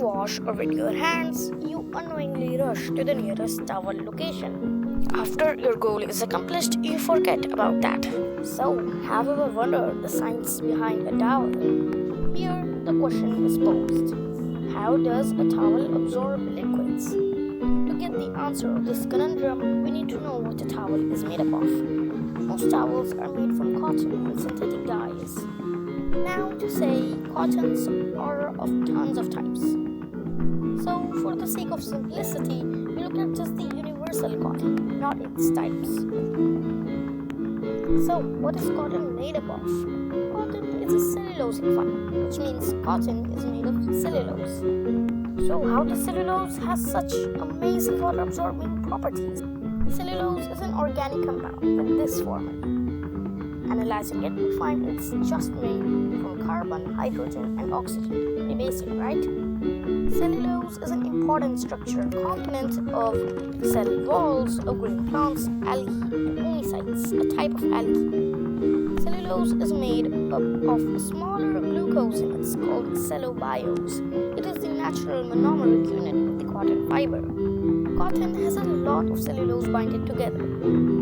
wash or wet your hands, you unknowingly rush to the nearest towel location. After your goal is accomplished, you forget about that. So, have you ever wondered the science behind a towel? Here, the question is posed. How does a towel absorb liquids? To get the answer of this conundrum, we need to know what a towel is made up of. Most towels are made from cotton and synthetic dyes. Now to say, cottons are of tons of types. So, for the sake of simplicity, we look at just the universal cotton, not its types. So, what is cotton made up of? Cotton is a cellulosic fiber, which means cotton is made of cellulose. So, how does cellulose has such amazing water-absorbing properties? Cellulose is an organic compound with this formula. Analyzing it, we find it's just made from carbon, hydrogen, and oxygen. Pretty basic, right? Cellulose is an important structural component of cell walls of green plants, algae, and oocytes, a type of algae. Cellulose is made up of smaller glucose units called cellobiomes. It is the natural monomeric unit of the cotton fiber. Cotton has a lot of cellulose binded together.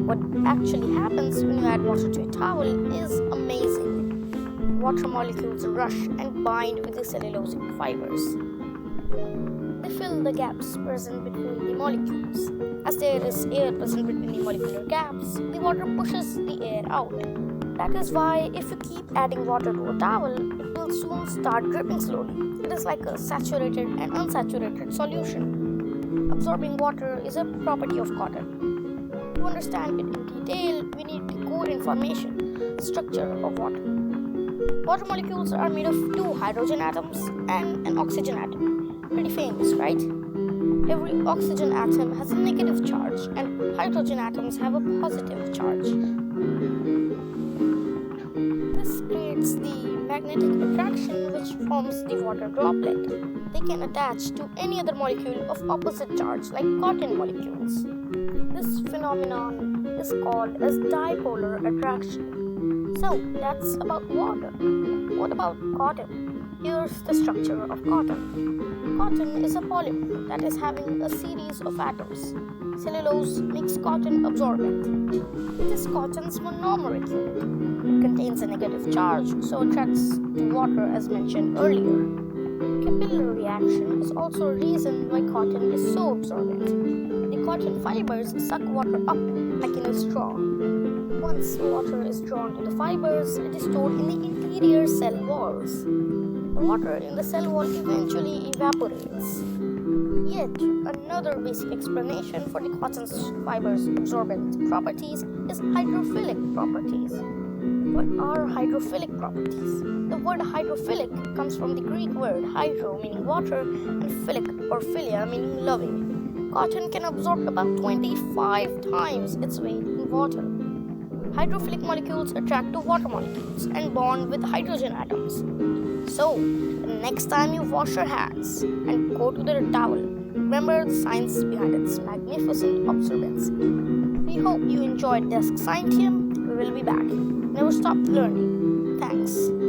What actually happens when you add water to a towel is amazing. Water molecules rush and bind with the cellulosic fibers. They fill the gaps present between the molecules. As there is air present between the molecular gaps, the water pushes the air out. That is why if you keep adding water to a towel, it will soon start dripping slowly. It is like a saturated and unsaturated solution. Absorbing water is a property of cotton. To understand it in detail, we need the core information, structure of water. Water molecules are made of two hydrogen atoms and an oxygen atom. Pretty famous, right? Every oxygen atom has a negative charge and hydrogen atoms have a positive charge. This creates the magnetic attraction which forms the water droplet. They can attach to any other molecule of opposite charge like cotton molecules. This phenomenon is called as dipolar attraction. So that's about water. What about cotton? Here's the structure of cotton. Cotton is a polymer that is having a series of atoms. Cellulose makes cotton absorbent. It is cotton's monomeric unit. It contains a negative charge, so attracts to water as mentioned earlier. Capillary reaction is also a reason why cotton is so absorbent. The cotton fibers suck water up like in a straw. Once water is drawn to the fibers, it is stored in the interior cell walls. The water in the cell wall eventually evaporates. Yet, another basic explanation for the cotton's fibers' absorbent properties is hydrophilic properties. What are hydrophilic properties? The word hydrophilic comes from the Greek word hydro meaning water and philic or philia meaning loving. Cotton can absorb about 25 times its weight in water. Hydrophilic molecules attract to water molecules and bond with hydrogen atoms. So, the next time you wash your hands and go to the towel, remember the science behind its magnificent absorbency. We hope you enjoyed Desk Scientiam. We will be back. Never stop learning. Thanks.